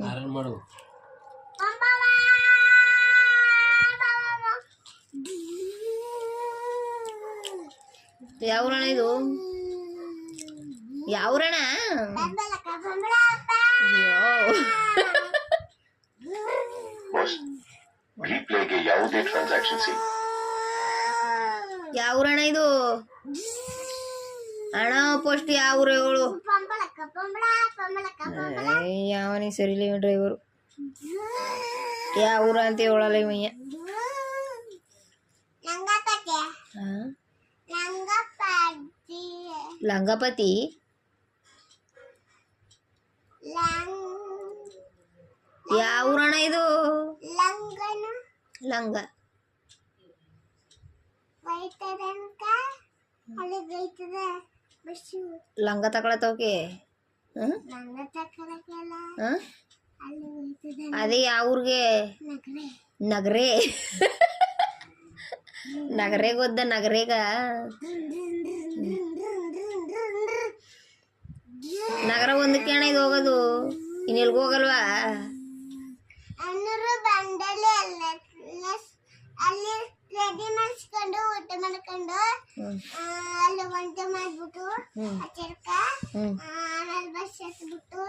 horn ಮಾಡು ಯಾವ್ರಣ ಇದು ಯಾವ್ರಣ ಯಾವುದೇ ಟ್ರಾನ್ಸಾಕ್ಷನ್ಸ್ ಯಾವ್ರಣ ಇದು ಅಣ್ಣ ಫಸ್ಟ್ ಯಾವ್ರ ಹೇಳು ಯಾವನೇ ಸರಿಲ್ಲ ಡ್ರೈವರು ಯಾವ್ರ ಅಂತ ಹೇಳಲ್ಲ ಇವಯ್ಯ ಲಂಗಪತಿ ಯಾವ್ರಣ ಇದು ಲಂಗ ಲಂಗ ತಕೊಳತವಕ್ಕೆ ಅದೇ ಯಾವ್ರಿಗೆ ನಗರೆ ನಗರೆಗೆ ಹೋದ ನಗರೆಗ ನಗರ ಒಂದಕ್ಕೆ ಅಣ್ಣ ಇದು ಹೋಗೋದು ಇನ್ನೆಲ್ಗ ಹೋಗಲ್ವಾ ರೆಡಿ ಮಾಡಿಸ್ಕೊಂಡು ಊಟ ಮಾಡ್ಕೊಂಡು ಅಲ್ಲಿ ವಂಟ ಮಾಡ್ಬಿಟ್ಟು ಚರ್ಕ ಆಮೇಲೆ ಬಸ್ ಹತ್ಬಿಟ್ಟು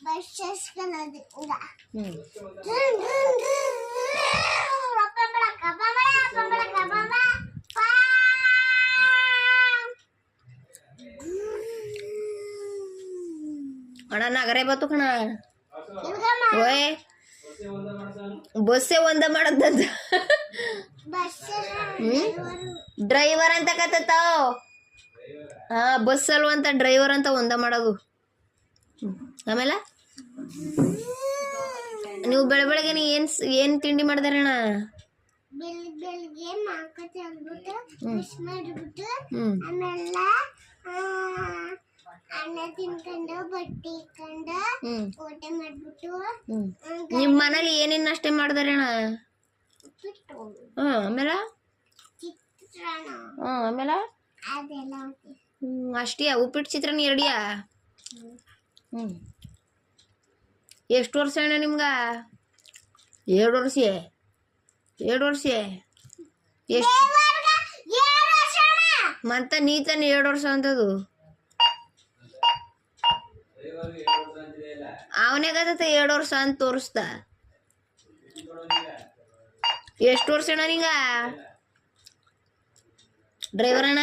ಬಸ್ ಹಸ್ಕೊಳ್ಳೋದು ಅಣ್ಣ ನಗರೆ ಬತ್ತು ಕಣ ಓಯ್ ಬಸ್ಸೇ ಒಂದ ಮಾಡದಂತ ಡ್ರೈವರ್ ಅಂತ ಕತ್ತಾವ್ ಹಾ ಬಸ್ ಅಲ್ವಂತ ಡ್ರೈವರ್ ಅಂತ ಒಂದ ಮಾಡೋದು ಆಮೇಲೆ ನೀವು ಬೆಳಗ್ಗೆ ಏನ್ ತಿಂಡಿ ಮಾಡ್ದಾರಣ್ಣ ಬೆಳಿಗ್ಗೆ ಮಾಕ ತಂದ್ಬಿಟ್ಟು ಮಿಸ್ ಮಾಡಿಬಿಟ್ಟು ಆಮೇಲೆ ಅನ್ನ ತಿನ್ಕೊಂಡು ಬಟ್ಟೆ ಇಕ್ಕೊಂಡು ಊಟ ಮಾಡ್ಬಿಟ್ಟು ನಿಮ್ ಮನೇಲಿ ಏನೇನ್ ಅಷ್ಟೇ ಮಾಡ್ದಾರಣ್ಣ ಆಮೇಲೆ ಆಮೇಲೆ ಅದೆಲ್ಲ ಅಷ್ಟೇ ಉಪ್ಪಿಟ್ಟು ಚಿತ್ರಾನ್ನ ಎರಡಿಯಾ ಎಷ್ಟು ವರ್ಷ ಅಣ್ಣ ನಿಮ್ಗ 2 ವರ್ಷ 2 ವರ್ಷ ಎಷ್ಟು ಮತ್ತ ನೀ ತಾನೆ 2 ವರ್ಷ ಅಂತದು ಅವನೇ ಗತ್ತ 2 ವರ್ಷ ಅಂತ ತೋರಿಸ್ದ ಎಷ್ಟು ವರ್ಷ ಅಣ್ಣ ನಿಂಗ ಡ್ರೈವರ್ ಅಣ್ಣ